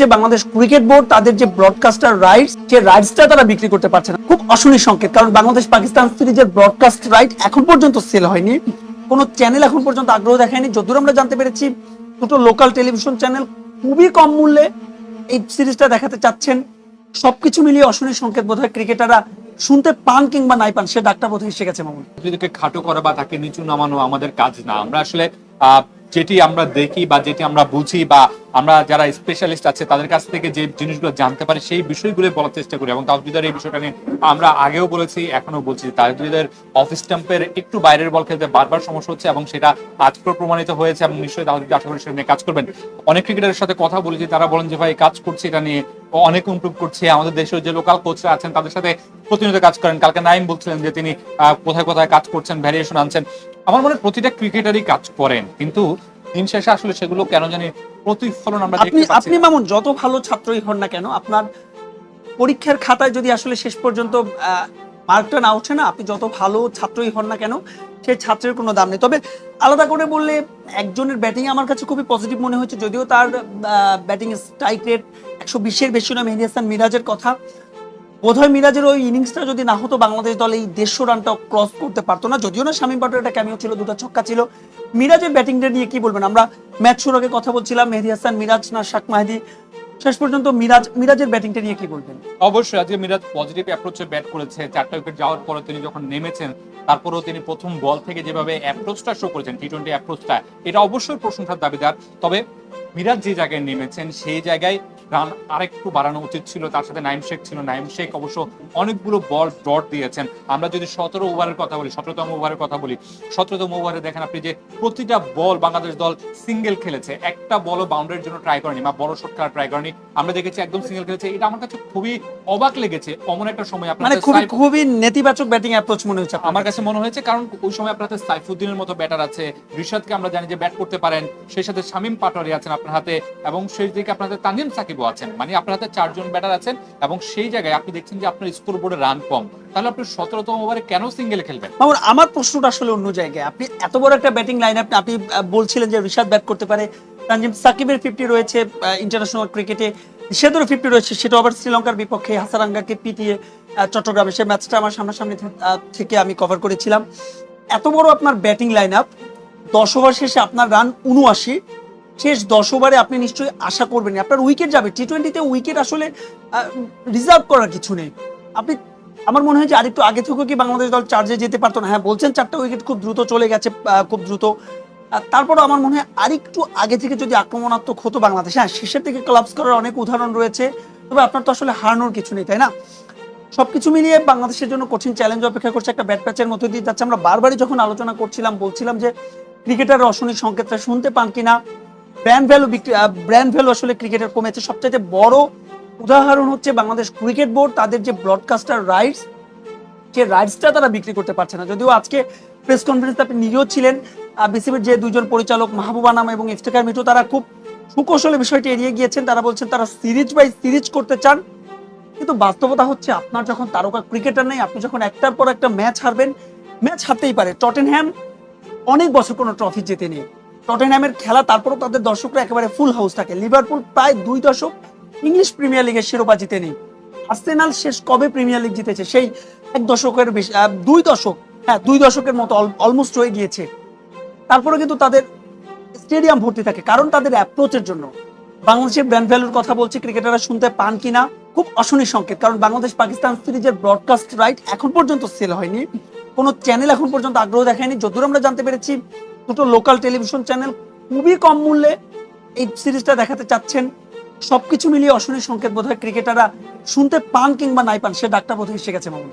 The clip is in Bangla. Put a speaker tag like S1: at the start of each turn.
S1: যে বাংলাদেশ ক্রিকেট বোর্ড তাদের যে ব্রডকাস্টার রাইটস যে রাইটসটা তারা বিক্রি করতে পারছে না, খুব অশনি সংকেত। কারণ বাংলাদেশ পাকিস্তান সিরিজের ব্রডকাস্ট রাইট এখন পর্যন্ত সেল হয়নি, কোনো চ্যানেল এখন পর্যন্ত আগ্রহ দেখায়নি। যতদূর আমরা জানতে পেরেছি দুটো লোকাল টেলিভিশন চ্যানেল খুবই কম মূল্যে এই সিরিজটা দেখাতে চাচ্ছেন। সবকিছু মিলিয়ে অশনি সংকেত বোধহয় ক্রিকেটাররা শুনতে পান কিংবা নাই পান, সে ডাকটা বোধহয় এসে গেছে। মামুন,
S2: নিজেকে খাটো করা বা তাকে নিচু নামানো আমাদের কাজ না। আমরা আসলে যেটি আমরা দেখি বা যেটি আমরা বুঝি বা আমরা যারা স্পেশালিস্ট আছে তাদের কাছ থেকে যে জিনিসগুলো জানতে পারি সেই বিষয়গুলো বলার চেষ্টা করি। এবং তাওহিদের এই বিষয়টা নিয়ে আমরা আগেও বলেছি, এখনো বলছি, তাওহিদের অফ স্টাম্পের একটু বাইরের বল খেলতে বারবার সমস্যা হচ্ছে এবং সেটা আজকেও প্রমাণিত হয়েছে এবং নিশ্চয়ই তাওহিদ আশা করি সেটা নিয়ে কাজ করবেন। অনেক ক্রিকেটারের সাথে কথা বলেছি, তারা বলেন যে ভাই কাজ করছে এটা নিয়ে, অনেক ইমপ্রুভ করছে। আমাদের দেশের যে লোকাল কোচরা আছেন তাদের সাথে প্রতিনিয়ত কাজ করেন। কালকে নাইম বলছিলেন যে তিনি কোথায় কোথায় কাজ করছেন, ভ্যারিয়েশন আনছেন। আমার মনে হয় প্রতিটা ক্রিকেটারই কাজ করেন, কিন্তু দিন শেষে আসলে সেগুলো কেন জানি প্রতিফলন আমরা দেখতে পাচ্ছি না।
S1: আপনি মামুন যত ভালো ছাত্রই হন না কেন, আপনার পরীক্ষার খাতায় যদি আসলে শেষ পর্যন্ত মার্কটা না ওঠে না, আপনি যত ভালো ছাত্রই হন না কেন সেই ছাত্রের কোনো দাম নেই। তবে আলাদা করে বললে একজনের ব্যাটিং আমার কাছে খুবই পজিটিভ মনে হয়েছে, যদিও তার ব্যাটিং স্ট্রাইক রেট 120-এর বেশি না। মেহেদী হাসান মিরাজের কথা, বোধহয় মিরাজের ওই ইনিংসটা যদি না হতো বাংলাদেশ দল এই 150 রানটা ক্রস করতে পারতো না। যদিও না শামীম পাটোয়ার একটা ক্যামিও ছিল, দুটো ছক্কা ছিল। মিরাজের ব্যাটিংটা নিয়ে কি বলবেন? আমরা ম্যাচ শুরুর আগে কথা বলছিলাম মেহেদী হাসান মিরাজ না শাক মাহেদী, শেষ পর্যন্ত মিরাজের ব্যাটিংটা নিয়ে কি বলবেন?
S2: অবশ্যই আজকে মিরাজ পজিটিভ অ্যাপ্রোচে ব্যাট করেছে। 4টা উইকেট যাওয়ার পরে তিনি যখন নেমেছেন, তারপরেও তিনি প্রথম বল থেকে যেভাবে অ্যাপ্রোচটা শো করেছেন, টি-20 অ্যাপ্রোচটা, এটা অবশ্যই প্রশংসার দাবিদার। তবে মিরাজ যে জায়গায় নেমেছেন সেই জায়গায় রান আরেকটু বাড়ানো উচিত ছিল। তার সাথে নাইম শেখ ছিল, নাইম শেখ অবশ্য অনেকগুলো বল ডট দিয়েছেন। আমরা যদি 17 ওভারের কথা বলি, 17তম ওভারের কথা বলি, 17তম ওভারে দেখেন আপনি যে প্রতিটা বল বাংলাদেশ দল সিঙ্গেল খেলেছে, একটা বলও বাউন্ডারির জন্য ট্রাই করেনি বা বড় শট খেলা ট্রাই করেনি। আমরা দেখেছি একদম সিঙ্গেল খেলেছে। এটা আমার কাছে খুবই অবাক লেগেছে। অমন একটা সময়
S1: মানে খুবই নেতিবাচক ব্যাটিং অ্যাপ্রোচ মনে হচ্ছে
S2: আমার কাছে মনে হয়েছে, কারণ ওই সময় আপনার হাতে সাইফুদ্দিনের মতো ব্যাটার আছে, রিশাদকে আমরা জানি যে ব্যাট করতে পারেন, সেই সাথে শামীম পাটোয়ারি আছেন আপনার হাতে, এবং সেই দিকে আপনার হাতে তানজিম সাকিবও আছেন। মানে আপনার হাতে 4 জন ব্যাটার আছেন এবং সেই জায়গায় আপনি দেখছেন যে আপনার স্কোর বোর্ডে রান কম, তাহলে আপনি 17তম ওভারে কেন সিঙ্গেল খেলবেন?
S1: আমার প্রশ্নটা আসলে অন্য জায়গায়। আপনি এত বড় একটা ব্যাটিং লাইন আপনি বলছিলেন যে রিশাদ ব্যাট করতে পারে, তানজিম সাকিবের 50 রয়েছে ইন্টারন্যাশনাল ক্রিকেটে, রিশাদেরও 50 রয়েছে, সেটা আবার শ্রীলঙ্কার বিপক্ষে হাসারাঙ্গাকে পিটিয়ে চট্টগ্রামে, সে ম্যাচটা আমার সামনাসামনি থেকে আমি কভার করেছিলাম। এত বড় আপনার ব্যাটিং লাইন আপ, 10 ওভার শেষে আপনার রান 79, শেষ 10 ওভারে আপনি নিশ্চয়ই আশা করবেন আপনার উইকেট যাবে। টি-20তে উইকেট আসলে রিজার্ভ করার কিছু নেই। আপনি, আমার মনে হয় যে আরেকটু আগে থেকে কি বাংলাদেশ দল চার্জে যেতে পারতো না? হ্যাঁ বলছেন 4টা উইকেট খুব দ্রুত চলে গেছে, খুব দ্রুত। তারপরও আমার মনে হয় আরেকটু আগে থেকে যদি আক্রমণাত্মক হতো বাংলাদেশ, হ্যাঁ শেষের দিকে ক্লাবস করার অনেক উদাহরণ রয়েছে, তবে আপনার তো আসলে হারানোর কিছু নেই, তাই না? সবকিছু মিলিয়ে বাংলাদেশের জন্য কঠিন চ্যালেঞ্জ অপেক্ষা করছে, একটা ব্যাট প্যাচের মধ্যে দিয়ে যাচ্ছে। আমরা বারবারই যখন আলোচনা করছিলাম বলছিলাম যে ক্রিকেটার অশনি সংকেতটা শুনতে পান কিনা, ব্র্যান্ড ভ্যালু আসলে ক্রিকেটের কমেছে। সবচেয়ে বড় উদাহরণ হচ্ছে বাংলাদেশ ক্রিকেট বোর্ড তাদের যে ব্রডকাস্টার রাইটস, যে রাইটসটা তারা বিক্রি করতে পারছে না। যদিও আজকে প্রেস কনফারেন্সে আপনি নিজেও ছিলেন, বিসিবির যে 2 জন পরিচালক মাহবুবা নাম এবং ইফতেখার মিঠু, তারা খুব সুকৌশলে বিষয়টি এড়িয়ে গিয়েছেন। তারা বলছেন তারা সিরিজ বাই সিরিজ করতে চান, কিন্তু বাস্তবতা হচ্ছে আপনার যখন তারকা ক্রিকেটার নেই, আপনি যখন একটার পর একটা ম্যাচ হারবেন, ম্যাচ হারতেই পারে। টটেনহ্যাম অনেক বছর কোনো ট্রফি জেতেনি, টটেনহ্যামের খেলা, তারপরও তাদের দর্শকরা একেবারে ফুল হাউস থাকে। লিভারপুল প্রায় 2 দশক ইংলিশ প্রিমিয়ার লিগের শিরোপা জিতেনি। আর্সেনাল শেষ কবে প্রিমিয়ার লিগ জিতেছে? সেই 1 দশকের বেশি, 2 দশক, হ্যাঁ 2 দশকের মতো অলমোস্ট হয়ে গিয়েছে। তারপরে কিন্তু তাদের স্টেডিয়াম ভর্তি থাকে, কারণ তাদের অ্যাপ্রোচের জন্য। বাংলাদেশের ব্র্যান্ড ভ্যালুর কথা বলছি, ক্রিকেটাররা শুনতে পান কিনা, খুব অশনি সংকেত। কারণ বাংলাদেশ পাকিস্তান সিরিজের ব্রডকাস্ট রাইট এখন পর্যন্ত সেল হয়নি, কোনো চ্যানেল এখন পর্যন্ত আগ্রহ দেখায়নি। যতদূর আমরা জানতে পেরেছি দুটো লোকাল টেলিভিশন চ্যানেল খুবই কম মূল্যে এই সিরিজটা দেখাতে চাচ্ছেন। সবকিছু মিলিয়ে অশনি সংকেত বোধহয় ক্রিকেটাররা শুনতে পান কিংবা নাই পান, সে ডাকটা বোধহয় এসে গেছে। মামুন।